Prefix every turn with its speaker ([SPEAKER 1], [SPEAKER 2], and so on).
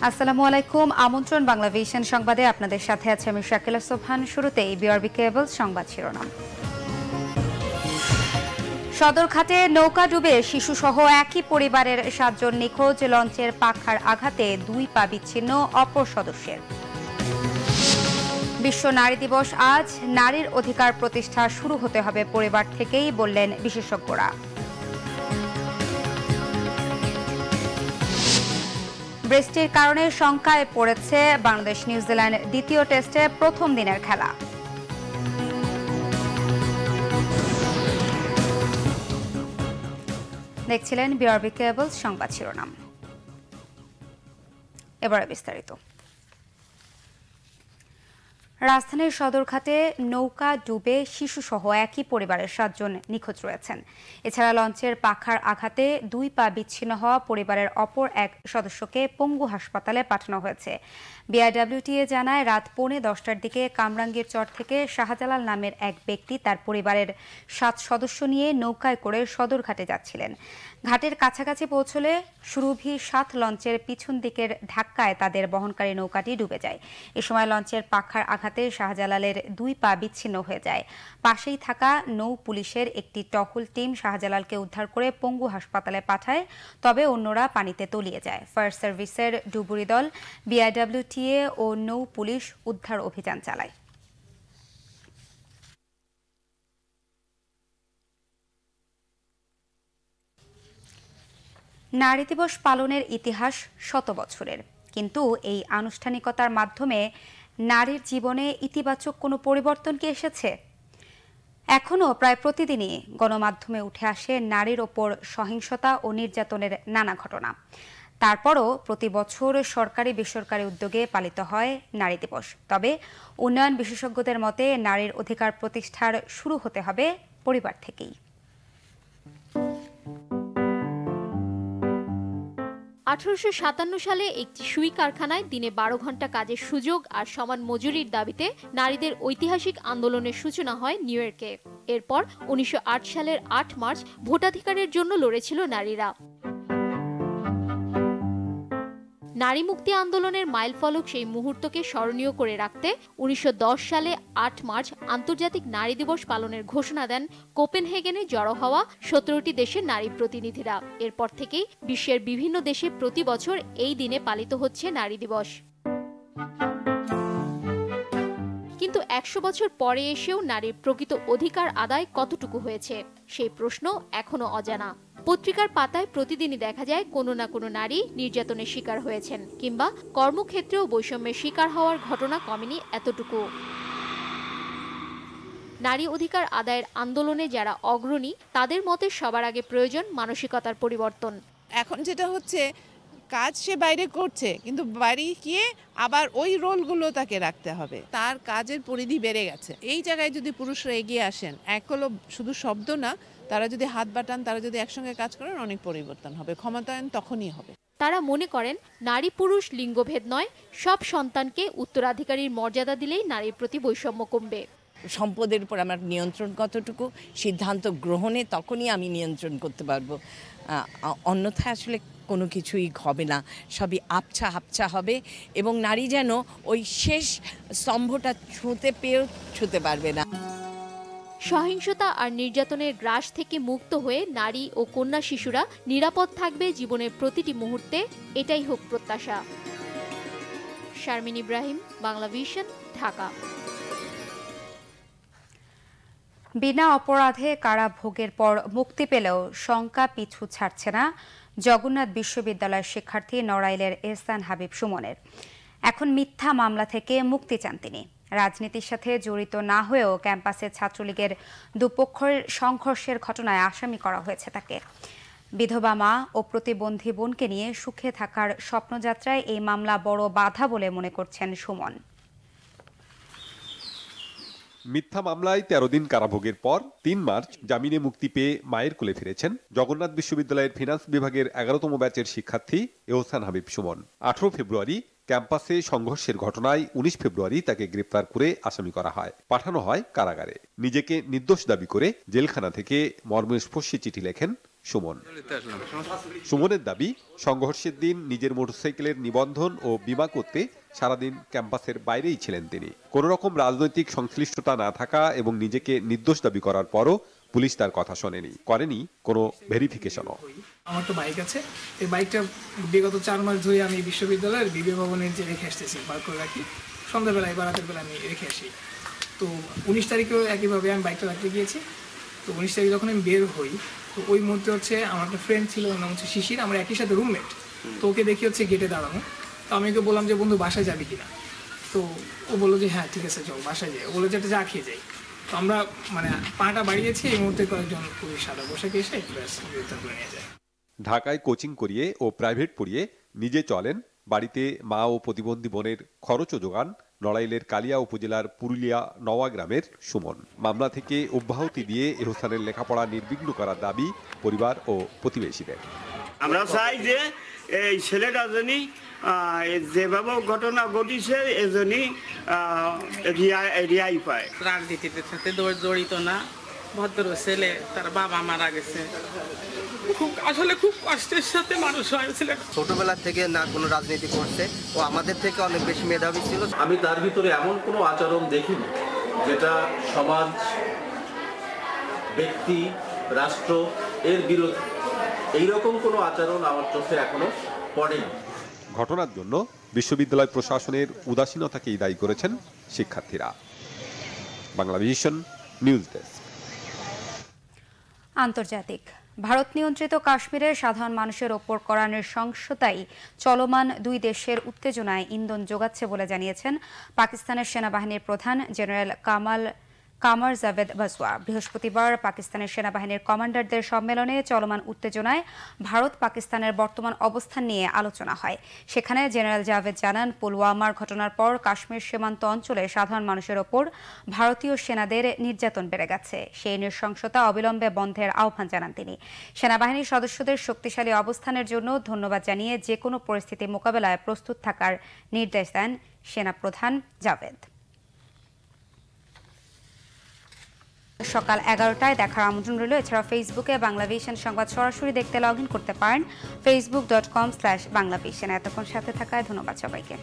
[SPEAKER 1] আসসালামু আলাইকুম। আমন্ত্রণ বাংলা ভিশন সংবাদে আপনাদের সাথে আছে আমি শাকিলা সোবহান। শুরুতেই বিআরবি কেবল সংবাদ শিরোনাম। সদরঘাটে নৌকা ডুবে শিশুসহ একই পরিবারের 7 জন নিখোঁজ। লঞ্চের পাখার আঘাতে 2 পা বিচ্ছিন্ন অপর সদস্যের। বিশ্ব নারী দিবস আজ। নারীর অধিকার প্রতিষ্ঠা শুরু হতে হবে পরিবার থেকেই, বললেন বিশেষজ্ঞরা। বৃষ্টির কারণে শঙ্কায় পড়েছে বাংলাদেশ নিউজিল্যান্ড দ্বিতীয় টেস্টে প্রথম দিনের খেলা। দেখছিলেন বিআরবি কেবল সংবাদ শিরোনাম। এবারে বিস্তারিত। রাজধানীর সদরঘাটে নৌকা ডুবে শিশুসহ একই পরিবারের 7 জন নিখোঁজ রয়েছেন। এছাড়া লঞ্চের পাখার আঘাতে 2 পা বিচ্ছিন্ন হওয়া পরিবারের অপর এক সদস্যকে পঙ্গু হাসপাতালে পাঠানো হয়েছে। বিআইডব্লিউটিএ জানায়, রাত 10:45টার দিকে কামরাঙ্গীর চর থেকে শাহজালাল নামের এক ব্যক্তি তার পরিবারের 7 সদস্য নিয়ে নৌকায় করে সদরঘাটে যাচ্ছিলেন। ঘাটের কাছাকাছি পৌঁছলে সুরভি 7 লঞ্চের পিছন দিকের ধাক্কায় তাদের বহনকারী নৌকাটি ডুবে যায়। এ সময় লঞ্চের পাখার আঘাতে শাহজালালের 2 পা বিচ্ছিন্ন হয়ে যায়। পাশেই থাকা নৌ পুলিশের একটি টহল টিম শাহজালালকে উদ্ধার করে পঙ্গু হাসপাতালে পাঠায়, তবে অন্যরা পানিতে তলিয়ে যায়। ফায়ার সার্ভিসের ডুবুরি দল, বিআইডব্লিউটিএ ও নৌ পুলিশ উদ্ধার অভিযান চালায়। নারী দিবস পালনের ইতিহাস 100 বছরের, কিন্তু এই আনুষ্ঠানিকতার মাধ্যমে নারীর জীবনে ইতিবাচক কোনো পরিবর্তন কি এসেছে? এখনও প্রায় প্রতিদিনই গণমাধ্যমে উঠে আসে নারীর ওপর সহিংসতা ও নির্যাতনের নানা ঘটনা। তারপরও প্রতি বছর সরকারি বেসরকারি উদ্যোগে পালিত হয় নারী দিবস। তবে উন্নয়ন বিশেষজ্ঞদের মতে নারীর অধিকার প্রতিষ্ঠার শুরু হতে হবে পরিবার থেকেই।
[SPEAKER 2] 1857 সালে একটি সুই কারখানায় দিনে 12 ঘন্টা কাজের সুযোগ আর সমান মজুরির দাবিতে নারীদের ঐতিহাসিক আন্দোলনের সূচনা হয় নিউ ইয়র্কে। এরপর 1908 সালের 8 মার্চ ভোটাধিকারের জন্য লড়েছিল নারীরা। নারী মুক্তি আন্দোলনের মাইলফলক সেই মুহূর্তকে স্মরণীয় করে রাখতে 1910 সালে 8 মার্চ আন্তর্জাতিক নারী দিবস পালনের ঘোষণা দেন কোপেনহেগেনে জড়ো হওয়া 17টি দেশের নারী প্রতিনিধিরা। এরপর থেকেই বিশ্বের বিভিন্ন দেশে প্রতি বছর এই দিনে পালিত হচ্ছে নারী দিবস। কিন্তু 100 বছর পরে এসেও নারীর প্রকৃত অধিকার আদায় কতটুকু হয়েছে, সেই প্রশ্ন এখনো অজানা। পত্রিকার পাতায় প্রতিদিনই দেখা যায় কোনো না কোনো নারী নির্যাতনের শিকার হয়েছেন, কিংবা কর্মক্ষেত্রেও বৈষম্যের শিকার হওয়ার ঘটনা কমেনি এতটুকু। নারী অধিকার আদায়ের আন্দোলনে যারা অগ্রণী, তাদের মতে সবার আগে প্রয়োজন মানসিকতার পরিবর্তন।
[SPEAKER 3] এখন যেটা হচ্ছে, কাজ সে বাইরে করছে, কিন্তু বাড়ি গিয়ে আবার ওই রোলগুলো তাকে রাখতে হবে। তার কাজের পরিধি বেড়ে গেছে। এই জায়গায় যদি পুরুষরা এগিয়ে আসেন, এক হলো শুধু শব্দ না, তারা যদি হাত বাটান, তারা যদি একসঙ্গে কাজ করেন, অনেক পরিবর্তন হবে। ক্ষমতায়ন তখনই হবে।
[SPEAKER 2] তারা মনে করেন নারী পুরুষ লিঙ্গভেদ নয়, সব সন্তানকে উত্তরাধিকারীর মর্যাদা দিলেই নারীর প্রতি বৈষম্য কমবে।
[SPEAKER 4] সম্পদের উপর আমার নিয়ন্ত্রণ কতটুকু, সিদ্ধান্ত গ্রহণে তখনই আমি নিয়ন্ত্রণ করতে পারবো। অন্যথায় আসলে কোনো কিছুই হবে না, সবই আবছা আবছা হবে, এবং নারী যেন ওই শেষ স্তম্ভটা ছুঁতে পারবে না।
[SPEAKER 2] সহিংসতা আর নির্যাতনের গ্রাস থেকে মুক্ত হয়ে নারী ও কন্যা শিশুরা নিরাপদ থাকবে জীবনের প্রতিটি মুহূর্তে, এটাই হোক প্রত্যাশা। শারমিন ইব্রাহিম, বাংলা ভিশন, ঢাকা।
[SPEAKER 1] বিনা অপরাধে কারাভোগের পর মুক্তি পেলেও শঙ্কা পিছু ছাড়ছে না জগন্নাথ বিশ্ববিদ্যালয়ের শিক্ষার্থী নড়াইলের এহসান হাবিব সুমনের। এখন মিথ্যা মামলা থেকে মুক্তি চান তিনি। রাজনীতির সাথে জড়িত না হয়েও ক্যাম্পাসে ছাত্রলীগের দুপক্ষের সংঘর্ষের ঘটনায় আসামি করা হয়েছে তাকে। বিধবা মা ও প্রতিবন্ধী বোনকে নিয়ে সুখে থাকার স্বপ্নযাত্রায় এই মামলা বড় বাধা বলে মনে করছেন সুমন।
[SPEAKER 5] মিথ্যা মামলায় 13 দিন কারাভোগের পর 3 মার্চ জামিনে মুক্তি পেয়ে মায়ের কোলে ফিরেছেন জগন্নাথ বিশ্ববিদ্যালয়ের ফিনান্স বিভাগের 11তম ব্যাচের শিক্ষার্থী এহসান হাবিব সুমন। 18 ফেব্রুয়ারি ক্যাম্পাসে সংঘর্ষের ঘটনায় 19 ফেব্রুয়ারি তাকে গ্রেপ্তার করে আসামি করা হয়, পাঠানো হয় কারাগারে। নিজেকে নির্দোষ দাবি করে জেলখানা থেকে মর্মস্পর্শী চিঠি লেখেন সুমন। সুমনের দাবি, সংঘর্ষের দিন নিজের মোটরসাইকেলের নিবন্ধন ও বীমা করতে সারাদিন ক্যাম্পাসের বাইরেই ছিলেন তিনি। কোনো রকম রাজনৈতিক সংশ্লিষ্টতা না থাকা এবং নিজেকে নির্দোষ দাবি করার পরও পুলিশ তার কথা শোনেনি, করেনি কোনো ভেরিফিকেশনও।
[SPEAKER 6] আমার তো বাইক আছে, এই বাইকটা বিগত 4 মাস ধরে আমি বিশ্ববিদ্যালয়ের বিবে ভবনের যে রেখে আসতেছি, পার্ক করে রাখি। সন্ধ্যাবেলায় বা রাতের বেলা আমি রেখে আসি। তো 19 তারিখেও একইভাবে আমি বাইকটা রাখতে গিয়েছি। তো 19 তারিখ যখন আমি বের হই, তো ওই মুহূর্তে হচ্ছে আমার একটা ফ্রেন্ড ছিল, নাম হচ্ছে শিশির, আমরা একই সাথে রুমমেট। তো ওকে দেখি হচ্ছে গেটে দাঁড়ানো। তো আমি ওকে বললাম যে বন্ধু বাসায় যাবি কিনা। তো ও বললো যে হ্যাঁ ঠিক আছে চল বাসায় যাই। ও বললো যে একটা চা খেয়ে যাই। তো আমরা মানে পাটা বাড়িয়েছি, এই মুহূর্তে কয়েকজন পুলিশ সাদা পোশাকে এসে গ্রেফতার করে নিয়ে যায়।
[SPEAKER 5] ঢাকায় কোচিং করিয়ে ও প্রাইভেট পড়িয়ে নিজে চলেন, বাড়িতে মা ও প্রতিবন্ধী বোনের খরচও যোগান নড়াইলের কালিয়া উপজেলার পুরুলিয়া নওয়া গ্রামের সুমন। মামলা থেকে অব্যাহতি দিয়ে এহসানের লেখাপড়া নির্বিঘ্ন করার দাবি পরিবার ও প্রতিবেশীদের।
[SPEAKER 7] আমরা চাই যে এই ছেলেটা জানি যেভাবে ঘটনা ঘটিছে এজনই রিয়াই পায়।
[SPEAKER 8] রাজনীতির সাথে জড়িত না, ভদ্র ছেলে, তার বাবা মারা গেছে, আসলে খুব কষ্টের সাথে মানুষ হয়েছিল।
[SPEAKER 9] ছোটবেলা থেকে না কোনো রাজনীতি করছে, ও আমাদের থেকে অনেক বেশি মেধাবী ছিল।
[SPEAKER 10] আমি তার ভিতরে এমন কোনো আচরণ দেখিনি যেটা সমাজ, ব্যক্তি, রাষ্ট্র এর বিরোধী। এইরকম কোনো আচরণ আমার চোখে এখনো পড়েনি।
[SPEAKER 5] ঘটনার জন্য বিশ্ববিদ্যালয় প্রশাসনের উদাসীনতাকেই দায়ী করেছেন শিক্ষার্থীরা। Banglavision news desk.
[SPEAKER 1] আন্তর্জাতিক। ভারত নিয়ন্ত্রিত কাশ্মীরের সাধারণ মানুষের ওপর করা নৃশংসতাই চলমান দুই দেশের উত্তেজনায় ইন্ধন যোগাচ্ছে বলে জানিয়েছেন পাকিস্তানের সেনাবাহিনীর প্রধান জেনারেল কামার জাভেদ বাজওয়া। বৃহস্পতিবার পাকিস্তানের সেনাবাহিনীর কমান্ডারদের সম্মেলনে চলমান উত্তেজনায় ভারত পাকিস্তানের বর্তমান অবস্থান নিয়ে আলোচনা হয়। সেখানে জেনারেল জাভেদ জানান, পুলওয়ামার ঘটনার পর কাশ্মীর সীমান্ত অঞ্চলে সাধারণ মানুষের ওপর ভারতীয় সেনাদের নির্যাতন বেড়ে গেছে। সেই নৃশংসতা অবিলম্বে বন্ধের আহ্বান জানান তিনি। সেনাবাহিনীর সদস্যদের শক্তিশালী অবস্থানের জন্য ধন্যবাদ জানিয়ে যে কোনো পরিস্থিতি মোকাবেলায় প্রস্তুত থাকার নির্দেশ দেন সেনাপ্রধান জাভেদ। সকাল 11টায় দেখার আমন্ত্রণ রইল। এছাড়া ফেসবুকে বাংলাভিশন সংবাদ সরাসরি দেখতে লগ ইন করতে পারেন facebook.com/বাংলাভিশন। এতক্ষণ সাথে থাকায় ধন্যবাদ সবাইকে।